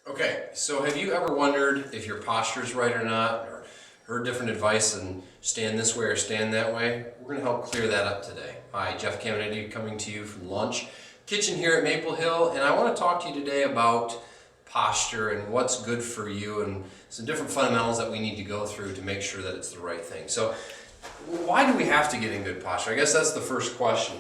Okay, so have you ever wondered if your posture's right or not, or heard different advice and stand this way or stand that way? We're going to help clear that up today. Hi, Jeff Caminit coming to you from lunch kitchen here at Maple Hill, and I want to talk to you today about posture and what's good for you and some different fundamentals that we need to go through to make sure that it's the right thing. So why do we have to get in good posture? I guess that's the first question.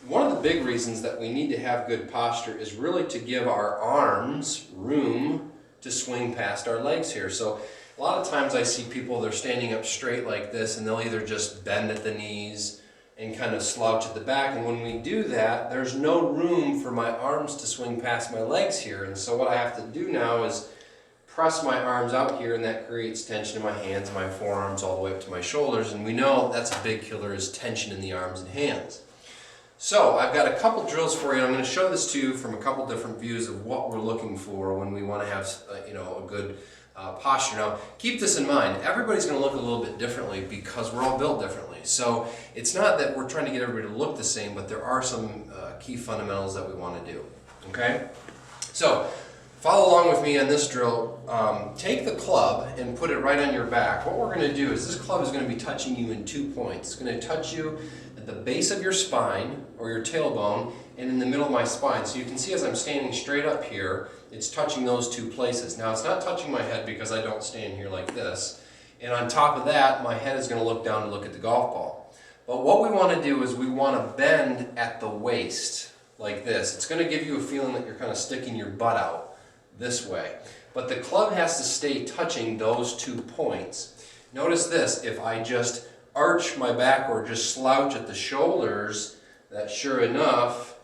One of the big reasons that we need to have good posture is really to give our arms room to swing past our legs here. So a lot of times I see people, they're standing up straight like this, and they'll either just bend at the knees and kind of slouch at the back. And when we do that, there's no room for my arms to swing past my legs here. And so what I have to do now is press my arms out here, and that creates tension in my hands and my forearms all the way up to my shoulders. And we know that's a big killer, is tension in the arms and hands. So I've got a couple drills for you. I'm going to show this to you from a couple different views of what we're looking for when we want to have a good posture. Now keep this in mind, everybody's going to look a little bit differently because we're all built differently. So it's not that we're trying to get everybody to look the same, but there are some key fundamentals that we want to do. Okay? So follow along with me on this drill. Take the club and put it right on your back. What we're going to do is this club is going to be touching you in 2 points. It's going to touch you at the base of your spine or your tailbone and in the middle of my spine. So you can see as I'm standing straight up here, it's touching those 2 places. Now it's not touching my head because I don't stand here like this. And on top of that, my head is going to look down to look at the golf ball. But what we want to do is we want to bend at the waist like this. It's going to give you a feeling that you're kind of sticking your butt out this way. But the club has to stay touching those 2 points. Notice this, if I just arch my back or just slouch at the shoulders, that sure enough,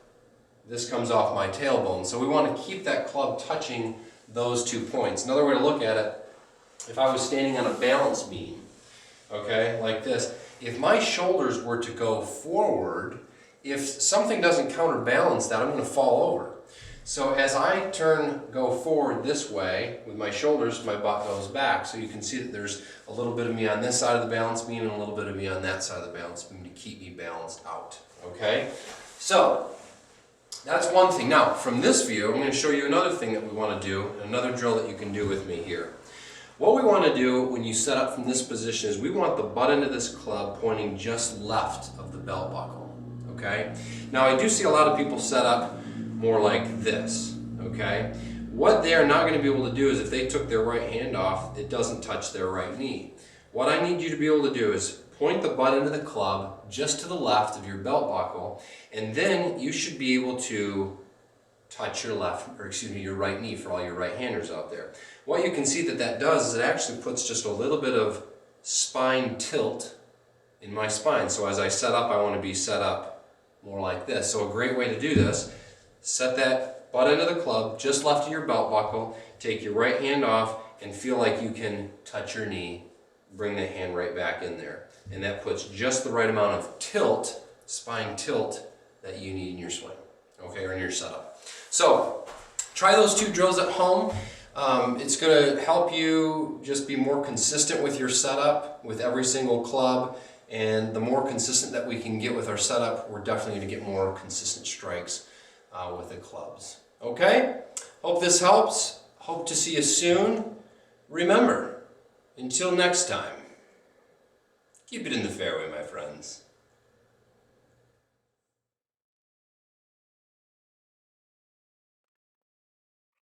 this comes off my tailbone. So we want to keep that club touching those 2 points. Another way to look at it, if I was standing on a balance beam, okay, like this, if my shoulders were to go forward, if something doesn't counterbalance that, I'm going to fall over. So as I go forward this way with my shoulders, my butt goes back. So you can see that there's a little bit of me on this side of the balance beam and a little bit of me on that side of the balance beam to keep me balanced out. Okay? So that's one thing. Now, from this view, I'm going to show you another thing that we want to do, another drill that you can do with me here. What we want to do when you set up from this position is we want the butt end of this club pointing just left of the belt buckle. Okay? Now, I do see a lot of people set up more like this, okay? What they are not going to be able to do is if they took their right hand off, it doesn't touch their right knee. What I need you to be able to do is point the butt into the club just to the left of your belt buckle, and then you should be able to touch your your right knee for all your right-handers out there. What you can see that does is it actually puts just a little bit of spine tilt in my spine. So as I set up, I want to be set up more like this. So a great way to do this, set that butt end of the club just left of your belt buckle, take your right hand off, and feel like you can touch your knee, bring the hand right back in there. And that puts just the right amount of tilt, spine tilt, that you need in your swing, okay, or in your setup. So try those 2 drills at home. It's going to help you just be more consistent with your setup with every single club. And the more consistent that we can get with our setup, we're definitely going to get more consistent strikes with the clubs. Okay? Hope this helps. Hope to see you soon. Remember, until next time, keep it in the fairway, my friends.